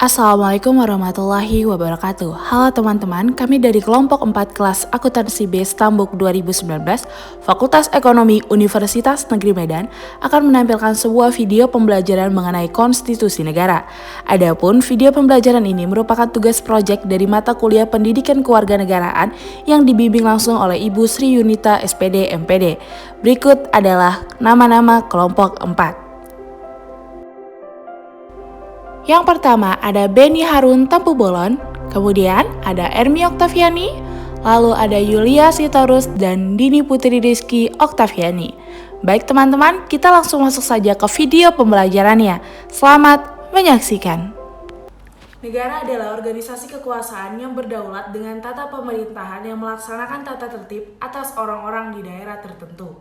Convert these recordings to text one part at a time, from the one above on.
Assalamualaikum warahmatullahi wabarakatuh. Halo teman-teman, kami dari kelompok 4 kelas Akuntansi B Stambuk 2019, Fakultas Ekonomi Universitas Negeri Medan akan menampilkan sebuah video pembelajaran mengenai konstitusi negara. Adapun video pembelajaran ini merupakan tugas proyek dari mata kuliah Pendidikan Kewarganegaraan yang dibimbing langsung oleh Ibu Sri Yunita SPD MPD. Berikut adalah nama-nama kelompok 4. Yang pertama ada Beni Harun Tampu-Bolon, kemudian ada Ermi Oktaviani, lalu ada Yulia Sitorus dan Dini Putri Rizky Oktaviani. Baik teman-teman, kita langsung masuk saja ke video pembelajarannya. Selamat menyaksikan. Negara adalah organisasi kekuasaan yang berdaulat dengan tata pemerintahan yang melaksanakan tata tertib atas orang-orang di daerah tertentu.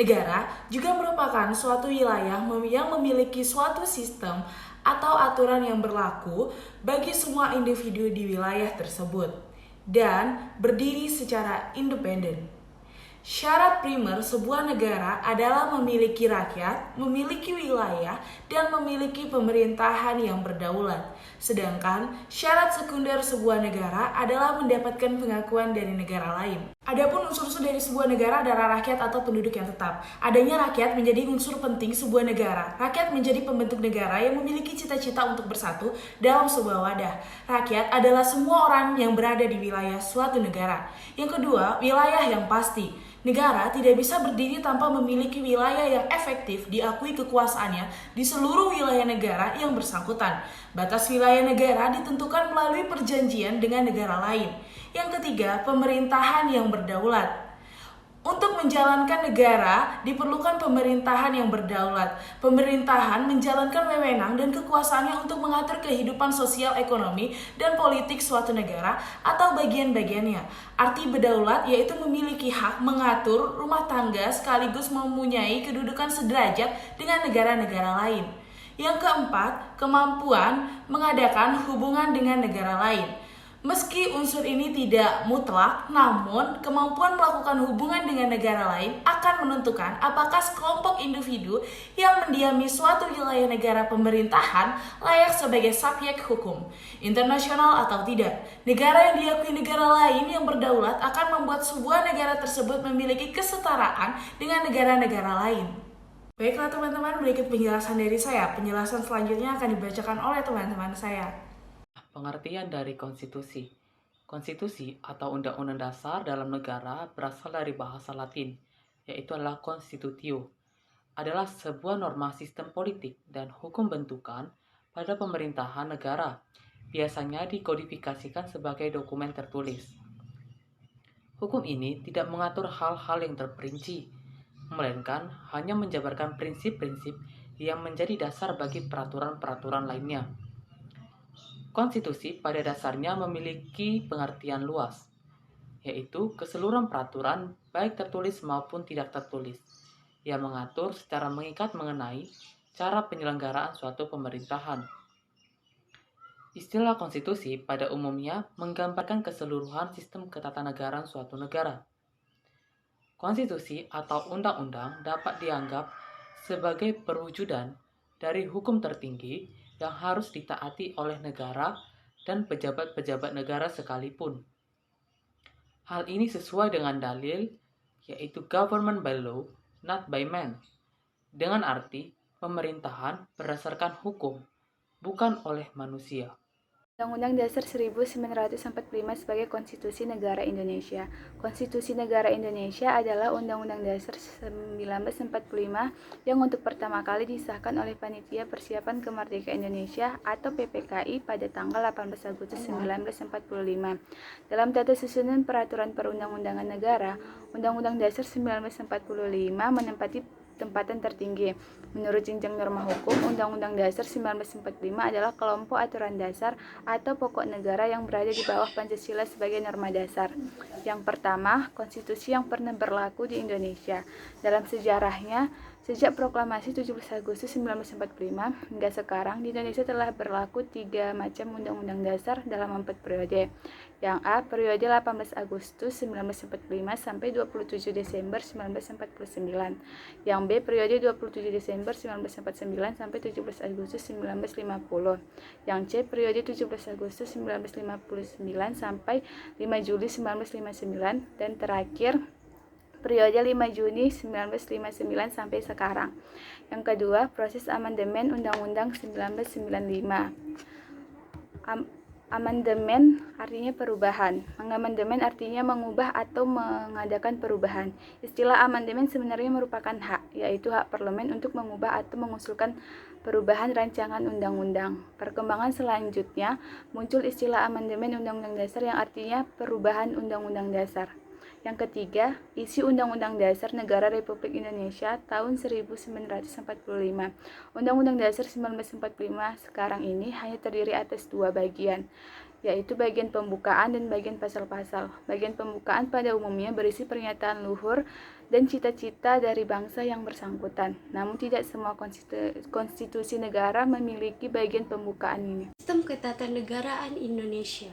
Negara juga merupakan suatu wilayah yang memiliki suatu sistem atau aturan yang berlaku bagi semua individu di wilayah tersebut dan berdiri secara independen. Syarat primer sebuah negara adalah memiliki rakyat, memiliki wilayah, dan memiliki pemerintahan yang berdaulat. Sedangkan syarat sekunder sebuah negara adalah mendapatkan pengakuan dari negara lain. Adapun unsur-unsur dari sebuah negara adalah rakyat atau penduduk yang tetap. Adanya rakyat menjadi unsur penting sebuah negara. Rakyat menjadi pembentuk negara yang memiliki cita-cita untuk bersatu dalam sebuah wadah. Rakyat adalah semua orang yang berada di wilayah suatu negara. Yang kedua, wilayah yang pasti. Negara tidak bisa berdiri tanpa memiliki wilayah yang efektif diakui kekuasaannya di seluruh wilayah negara yang bersangkutan. Batas wilayah negara ditentukan melalui perjanjian dengan negara lain. Yang ketiga, pemerintahan yang berdaulat. Untuk menjalankan negara, diperlukan pemerintahan yang berdaulat. Pemerintahan menjalankan wewenang dan kekuasaannya untuk mengatur kehidupan sosial, ekonomi, dan politik suatu negara atau bagian-bagiannya. Arti berdaulat yaitu memiliki hak mengatur rumah tangga sekaligus mempunyai kedudukan sederajat dengan negara-negara lain. Yang keempat, kemampuan mengadakan hubungan dengan negara lain. Meski unsur ini tidak mutlak, namun kemampuan melakukan hubungan dengan negara lain akan menentukan apakah sekelompok individu yang mendiami suatu wilayah negara pemerintahan layak sebagai subjek hukum internasional atau tidak. Negara yang diakui negara lain yang berdaulat akan membuat sebuah negara tersebut memiliki kesetaraan dengan negara-negara lain. Baiklah teman-teman, berikut penjelasan dari saya. Penjelasan selanjutnya akan dibacakan oleh teman-teman saya. Pengertian dari konstitusi. Konstitusi atau undang-undang dasar dalam negara berasal dari bahasa Latin, yaitu adalah constitutio. Adalah sebuah norma sistem politik dan hukum bentukan pada pemerintahan negara. Biasanya dikodifikasikan sebagai dokumen tertulis. Hukum ini tidak mengatur hal-hal yang terperinci, melainkan hanya menjabarkan prinsip-prinsip yang menjadi dasar bagi peraturan-peraturan lainnya. Konstitusi pada dasarnya memiliki pengertian luas, yaitu keseluruhan peraturan baik tertulis maupun tidak tertulis, yang mengatur secara mengikat mengenai cara penyelenggaraan suatu pemerintahan. Istilah konstitusi pada umumnya menggambarkan keseluruhan sistem ketatanegaraan suatu negara. Konstitusi atau undang-undang dapat dianggap sebagai perwujudan dari hukum tertinggi yang harus ditaati oleh negara dan pejabat-pejabat negara sekalipun. Hal ini sesuai dengan dalil, yaitu government by law, not by man, dengan arti pemerintahan berdasarkan hukum, bukan oleh manusia. Undang-Undang Dasar 1945 sebagai Konstitusi Negara Indonesia. Konstitusi Negara Indonesia adalah Undang-Undang Dasar 1945 yang untuk pertama kali disahkan oleh Panitia Persiapan Kemerdekaan Indonesia atau PPKI pada tanggal 18 Agustus 1945. Dalam tata susunan peraturan perundang-undangan negara, Undang-Undang Dasar 1945 menempati tempatan tertinggi. Menurut jenjang norma hukum, Undang-Undang Dasar 1945 adalah kelompok aturan dasar atau pokok negara yang berada di bawah Pancasila sebagai norma dasar. Yang pertama, konstitusi yang pernah berlaku di Indonesia. Dalam sejarahnya, Sejak proklamasi 17 Agustus 1945 hingga sekarang, di Indonesia telah berlaku 3 macam undang-undang dasar dalam 4 periode. Yang A, periode 18 Agustus 1945 sampai 27 Desember 1949. Yang B, periode 27 Desember 1949 sampai 17 Agustus 1950. Yang C, periode 17 Agustus 1959 sampai 5 Juli 1959. Dan terakhir, periode 5 Juni 1959 sampai sekarang. Yang kedua, proses amandemen Undang-Undang 1995. Amandemen artinya perubahan. Mengamandemen artinya mengubah atau mengadakan perubahan. Istilah amandemen sebenarnya merupakan hak, yaitu hak parlemen untuk mengubah atau mengusulkan perubahan rancangan undang-undang. Perkembangan selanjutnya, muncul istilah amandemen Undang-Undang Dasar yang artinya perubahan Undang-Undang Dasar. Yang ketiga, isi Undang-Undang Dasar Negara Republik Indonesia tahun 1945. Undang-Undang Dasar 1945 sekarang ini hanya terdiri atas 2 bagian, yaitu bagian pembukaan dan bagian pasal-pasal. Bagian pembukaan pada umumnya berisi pernyataan luhur dan cita-cita dari bangsa yang bersangkutan. Namun tidak semua konstitusi negara memiliki bagian pembukaan ini. Sistem ketatanegaraan Indonesia.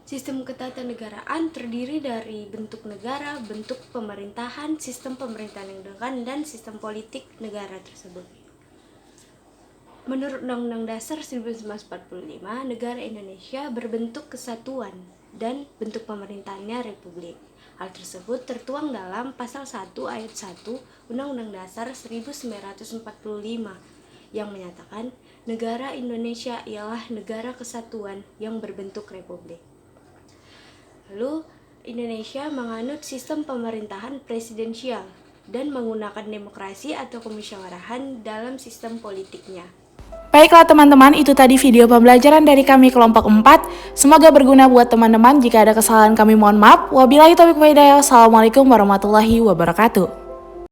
Sistem ketatanegaraan terdiri dari bentuk negara, bentuk pemerintahan, sistem pemerintahan yang digunakan, dan sistem politik negara tersebut. Menurut Undang-Undang Dasar 1945, negara Indonesia berbentuk kesatuan dan bentuk pemerintahannya republik. Hal tersebut tertuang dalam Pasal 1 Ayat 1 Undang-Undang Dasar 1945 yang menyatakan negara Indonesia ialah negara kesatuan yang berbentuk republik. Lalu, Indonesia menganut sistem pemerintahan presidensial dan menggunakan demokrasi atau kemusyawarahan dalam sistem politiknya. Baiklah teman-teman, itu tadi video pembelajaran dari kami kelompok 4. Semoga berguna buat teman-teman. Jika ada kesalahan kami mohon maaf. Wabillahi taufiq wal hidayah. Wassalamualaikum warahmatullahi wabarakatuh.